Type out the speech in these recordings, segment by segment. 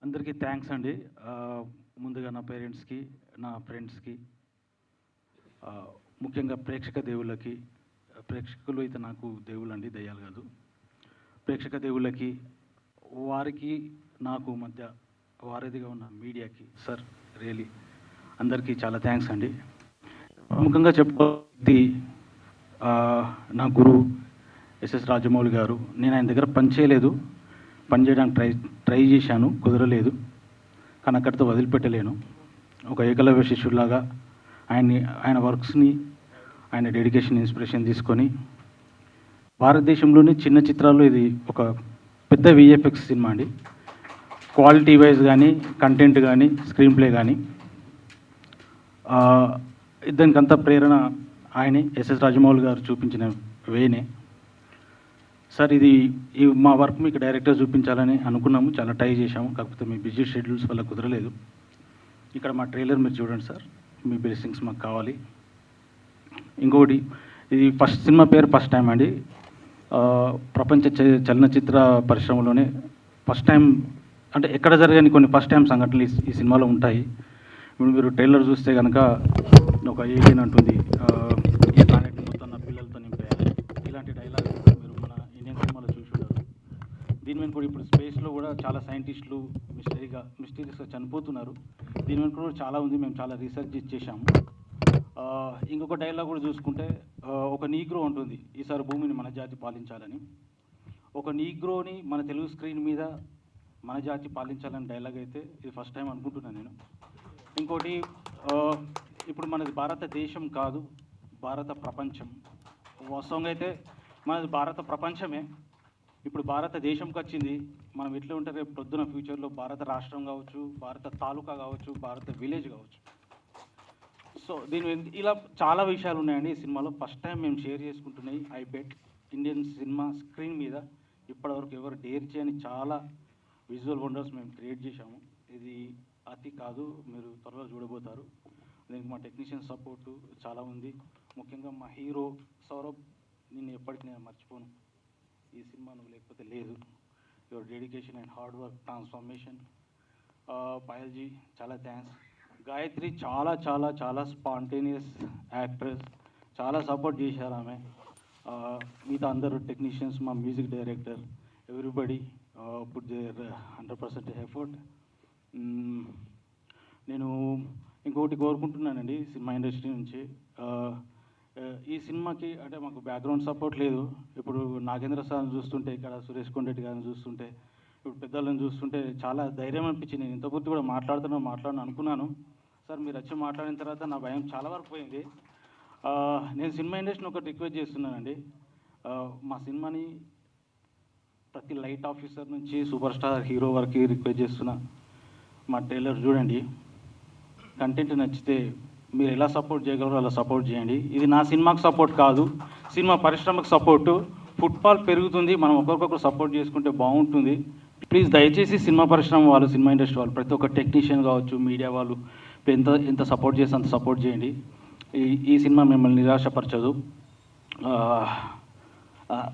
అందరికీ థ్యాంక్స్ అండి. ముందుగా నా పేరెంట్స్‌కి, నా ఫ్రెండ్స్‌కి, ముఖ్యంగా ప్రేక్షక దేవుళ్ళకి, ప్రేక్షకులు అయితే నాకు దేవుళ్ళండి, దెయ్యాలు కాదు. ప్రేక్షక దేవుళ్ళకి, వారికి నాకు మధ్య వారధిగా ఉన్న మీడియాకి సార్ రియలీ అందరికీ చాలా థ్యాంక్స్ అండి. ముఖ్యంగా చెప్పుకోవాలి నా గురువు ఎస్ఎస్ రాజమౌళి గారు. నేను ఆయన దగ్గర పని చేయలేదు, పని చేయడానికి ట్రై చేశాను, కుదరలేదు. కానీ అక్కడితో వదిలిపెట్టలేను. ఒక ఏకలవ్య శిష్యుడిలాగా ఆయన వర్క్స్ని, ఆయన డెడికేషన్, ఇన్స్పిరేషన్ తీసుకొని భారతదేశంలోని చిన్న చిత్రాల్లో ఇది ఒక పెద్ద విఎఫ్ఎక్స్ సినిమా అండి. క్వాలిటీ వైజ్ కానీ, కంటెంట్ కానీ, స్క్రీన్ ప్లే కానీ దానికంతా ప్రేరణ ఆయనే, ఎస్ఎస్ రాజమౌళి గారు చూపించిన వేనే. సార్ ఇది మా వర్క్ మీకు డైరెక్ట్గా చూపించాలని అనుకున్నాము, చాలా ట్రై చేశాము. కాకపోతే మీ బిజీ షెడ్యూల్స్ వల్ల కుదరలేదు. ఇక్కడ మా ట్రైలర్ మీరు చూడండి సార్, మీ బ్లెస్సింగ్స్ మాకు కావాలి. ఇంకొకటి, ఇది సినిమా పేరు ఫస్ట్ టైం అండి. ప్రపంచ చలనచిత్ర పరిశ్రమలోనే ఫస్ట్ టైం, అంటే ఎక్కడ జరగని కొన్ని ఫస్ట్ టైం సంఘటనలు ఈ సినిమాలో ఉంటాయి. ఇప్పుడు మీరు ట్రైలర్ చూస్తే కనుక ఒక ఏలియన్ అంటుంది, ఈ ప్లానెట్ మొత్తం నా పిల్లలతో నింపేయాలి, ఇలాంటి డైలాగ్ మీరు మన ఇండియన్ సినిమాలో చూసి ఉంటారు. దీని మీద కూడా ఇప్పుడు స్పేస్లో కూడా చాలా సైంటిస్టులు మిస్టీరియస్గా చనిపోతున్నారు. దీని మీద కూడా చాలా ఉంది, మేము చాలా రీసెర్చ్ చేశాము. ఇంకొక డైలాగ్ కూడా చూసుకుంటే, ఒక నీగ్రో ఉంటుంది, ఈసారి భూమిని మన జాతి పాలించాలని. ఒక నీగ్రోని మన తెలుగు స్క్రీన్ మీద మన జాతి పాలించాలని డైలాగ్ అయితే ఇది ఫస్ట్ టైం అనుకుంటున్నాను నేను. ఇంకోటి, ఇప్పుడు మనది భారతదేశం కాదు, భారత ప్రపంచం. వాస్తవంగా అయితే మనది భారత ప్రపంచమే. ఇప్పుడు భారతదేశంకి వచ్చింది. మనం ఎట్లా ఉంటే రేపు పొద్దున ఫ్యూచర్లో భారత రాష్ట్రం కావచ్చు, భారత తాలూకా కావచ్చు, భారత విలేజ్ కావచ్చు. సో దీని ఇలా చాలా విషయాలు ఉన్నాయండి ఈ సినిమాలో. ఫస్ట్ టైం మేము షేర్ చేసుకుంటున్నాయి ఐబెట్ ఇండియన్ సినిమా స్క్రీన్ మీద ఇప్పటివరకు ఎవరు డేర్ చేయని చాలా విజువల్ వండర్స్ మేము క్రియేట్ చేశాము. ఇది అతి కాదు, మీరు త్వరలో చూడబోతారు. దీనికి మా టెక్నీషియన్ సపోర్టు చాలా ఉంది. ముఖ్యంగా మా హీరో సౌరభ్, నిన్ను ఎప్పటికీ నేను మర్చిపోను. ఈ సినిమా నువ్వు లేకపోతే లేదు. Your dedication and hard work, transformation. పాయల్జీ చాలా థ్యాంక్స్. గాయత్రి చాలా చాలా చాలా స్పాంటేనియస్ యాక్ట్రెస్, చాలా సపోర్ట్ చేశారు ఆమె. మిగతా అందరూ టెక్నీషియన్స్, మా music director, everybody put their 100% effort. నేను ఇంకొకటి కోరుకుంటున్నానండి సినిమా ఇండస్ట్రీ నుంచి, ఈ సినిమాకి అంటే మాకు బ్యాక్గ్రౌండ్ సపోర్ట్ లేదు. ఇప్పుడు నాగేంద్ర సార్ని చూస్తుంటే, ఇక్కడ సురేష్ కొండరెడ్డి గారిని చూస్తుంటే, ఇప్పుడు పెద్దలను చూస్తుంటే చాలా ధైర్యం అనిపించింది. నేను ఇంతకుముందు కూడా మాట్లాడను అనుకున్నాను. సార్ మీరు వచ్చి మాట్లాడిన తర్వాత నా భయం చాలా వరకు పోయింది. నేను సినిమా ఇండస్ట్రీని ఒకటి రిక్వెస్ట్ చేస్తున్నానండి. మా సినిమాని ప్రతి లైట్ ఆఫీసర్ నుంచి సూపర్ స్టార్ హీరో వరకు రిక్వెస్ట్ చేస్తున్నా, మా ట్రైలర్ చూడండి. కంటెంట్ నచ్చితే మీరు ఎలా సపోర్ట్ చేయగలరో అలా సపోర్ట్ చేయండి. ఇది నా సినిమాకు సపోర్ట్ కాదు, సినిమా పరిశ్రమకు సపోర్టు. ఫుట్ఫాల్ పెరుగుతుంది, మనం ఒకరికొకరు సపోర్ట్ చేసుకుంటే బాగుంటుంది. ప్లీజ్ దయచేసి సినిమా పరిశ్రమ వాళ్ళు, సినిమా ఇండస్ట్రీ వాళ్ళు, ప్రతి ఒక్క టెక్నీషియన్ కావచ్చు, మీడియా వాళ్ళు ఎంత సపోర్ట్ చేస్తే అంత సపోర్ట్ చేయండి. ఈ సినిమా మిమ్మల్ని నిరాశపరచదు.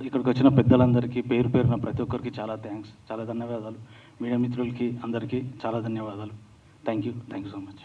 ఇక్కడికి వచ్చిన పెద్దలందరికీ పేరు పేరున ప్రతి ఒక్కరికి చాలా థ్యాంక్స్, చాలా ధన్యవాదాలు. మీడియా మిత్రులకి అందరికీ చాలా ధన్యవాదాలు. Thank you so much.